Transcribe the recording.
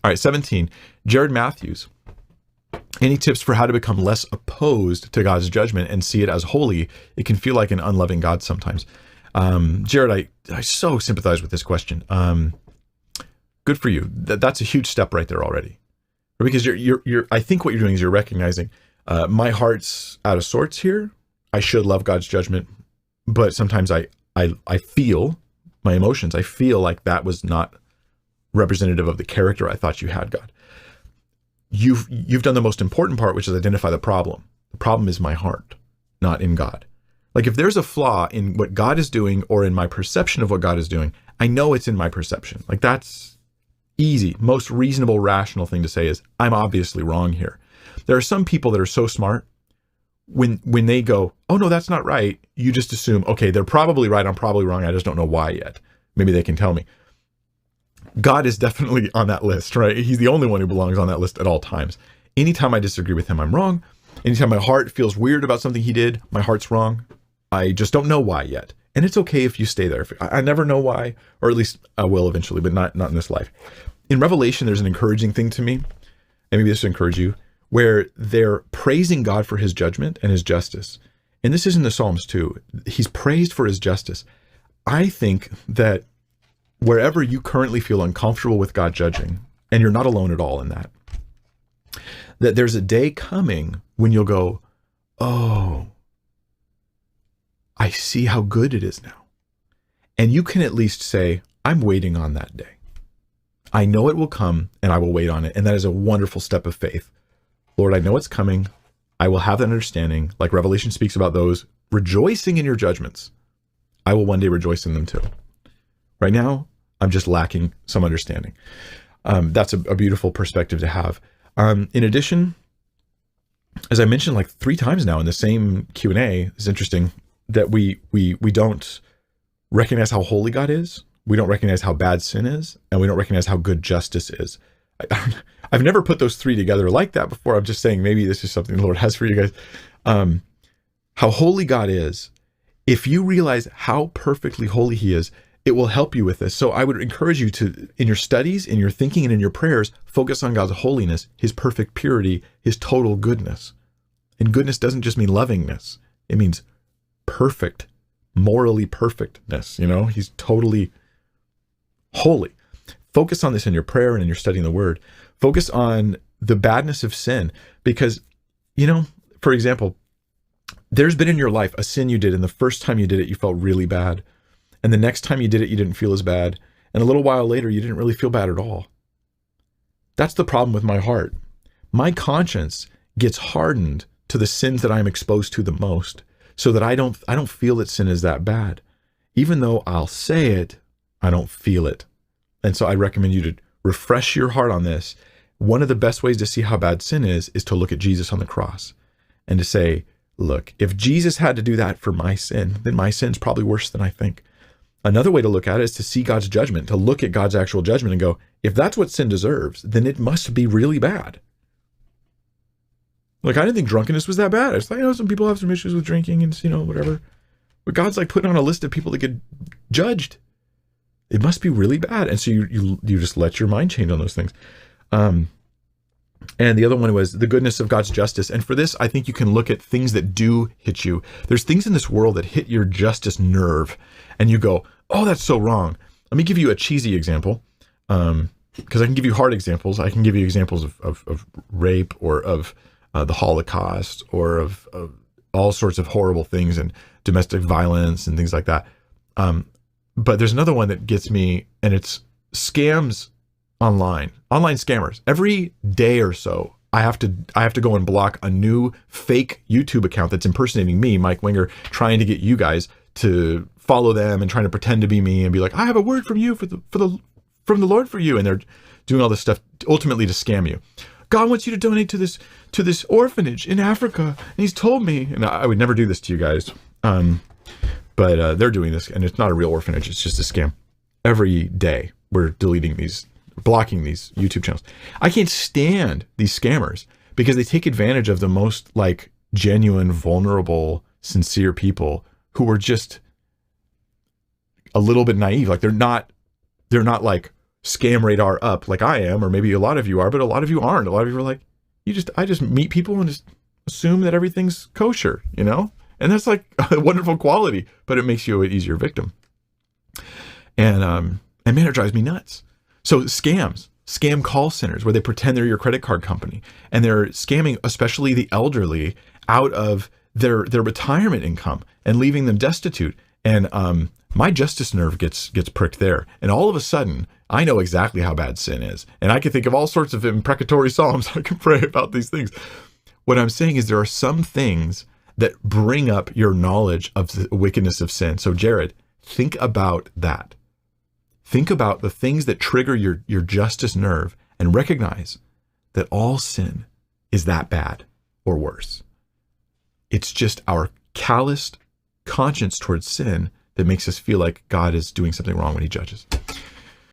All right, 17, Jared Matthews. Any tips for how to become less opposed to God's judgment and see it as holy? It can feel like an unloving God sometimes. Jared, I so sympathize with this question. Good for you. That's a huge step right there already. Because you're I think what you're doing is you're recognizing, my heart's out of sorts here. I should love God's judgment, but sometimes I feel my emotions. I feel like that was not representative of the character I thought you had, God. You've done the most important part, which is identify the problem. The problem is my heart, not in God. Like if there's a flaw in what God is doing or in my perception of what God is doing, I know it's in my perception. Like that's easy. Most reasonable, rational thing to say is, I'm obviously wrong here. There are some people that are so smart, when they go, oh no, that's not right, you just assume, okay, they're probably right, I'm probably wrong, I just don't know why yet. Maybe they can tell me. God is definitely on that list, right? He's the only one who belongs on that list at all times. Anytime I disagree with him, I'm wrong. Anytime my heart feels weird about something he did, my heart's wrong. I just don't know why yet. And it's okay if you stay there. I never know why, or at least I will eventually, but not in this life. In Revelation, there's an encouraging thing to me, and maybe this will encourage you, where they're praising God for his judgment and his justice. And this is in the Psalms too. He's praised for his justice. I think that wherever you currently feel uncomfortable with God judging, and you're not alone at all in that there's a day coming when you'll go, oh, I see how good it is now. And you can at least say, I'm waiting on that day. I know it will come and I will wait on it. And that is a wonderful step of faith. Lord, I know it's coming. I will have that understanding. Like Revelation speaks about those rejoicing in your judgments. I will one day rejoice in them too. Right now, I'm just lacking some understanding. That's a beautiful perspective to have. In addition, as I mentioned like 3 times now in the same Q&A, it's interesting that we don't recognize how holy God is. We don't recognize how bad sin is, and we don't recognize how good justice is. I've never put those 3 together like that before. I'm just saying maybe this is something the Lord has for you guys. How holy God is. If you realize how perfectly holy he is, it will help you with this. So I would encourage you to, in your studies, in your thinking, and in your prayers, focus on God's holiness, his perfect purity, his total goodness. And goodness doesn't just mean lovingness. It means perfect, morally perfectness. He's totally holy. Focus on this in your prayer and in your studying the word. Focus on the badness of sin because, for example, there's been in your life a sin you did, and the first time you did it, you felt really bad. And the next time you did it, you didn't feel as bad. And a little while later, you didn't really feel bad at all. That's the problem with my heart. My conscience gets hardened to the sins that I'm exposed to the most, so that I don't feel that sin is that bad. Even though I'll say it, I don't feel it. And so I recommend you to refresh your heart on this. One of the best ways to see how bad sin is to look at Jesus on the cross and to say, look, if Jesus had to do that for my sin, then my sin's probably worse than I think. Another way to look at it is to see God's judgment, to look at God's actual judgment and go, if that's what sin deserves, then it must be really bad. Like, I didn't think drunkenness was that bad. I just thought, some people have some issues with drinking and, whatever. But God's like putting on a list of people that get judged. It must be really bad. And so you just let your mind change on those things. And the other one was the goodness of God's justice. And for this, I think you can look at things that do hit you. There's things in this world that hit your justice nerve and you go, oh, that's so wrong. Let me give you a cheesy example. Because I can give you hard examples. I can give you examples of rape or of the Holocaust or of all sorts of horrible things and domestic violence and things like that. But there's another one that gets me, and it's scams online scammers. Every day or so, I have to go and block a new fake YouTube account that's impersonating me, Mike Winger, trying to get you guys to follow them and trying to pretend to be me and be like, I have a word from you from the Lord for you. And they're doing all this stuff ultimately to scam you. God wants you to donate to this orphanage in Africa. And he's told me, and I would never do this to you guys. But they're doing this, and it's not a real orphanage. It's just a scam. Every day we're blocking these YouTube channels. I can't stand these scammers because they take advantage of the most like genuine, vulnerable, sincere people who are just a little bit naive. Like they're not like scam radar up like I am, or maybe a lot of you are, but a lot of you aren't. A lot of you are like, I just meet people and just assume that everything's kosher, you know? And that's like a wonderful quality, but it makes you an easier victim. And man, it drives me nuts. So scam call centers where they pretend they're your credit card company, and they're scamming especially the elderly out of their retirement income and leaving them destitute. And my justice nerve gets pricked there. And all of a sudden, I know exactly how bad sin is. And I can think of all sorts of imprecatory psalms I can pray about these things. What I'm saying is there are some things that bring up your knowledge of the wickedness of sin. So Jared, think about that. Think about the things that trigger your justice nerve and recognize that all sin is that bad or worse. It's just our calloused conscience towards sin that makes us feel like God is doing something wrong when he judges.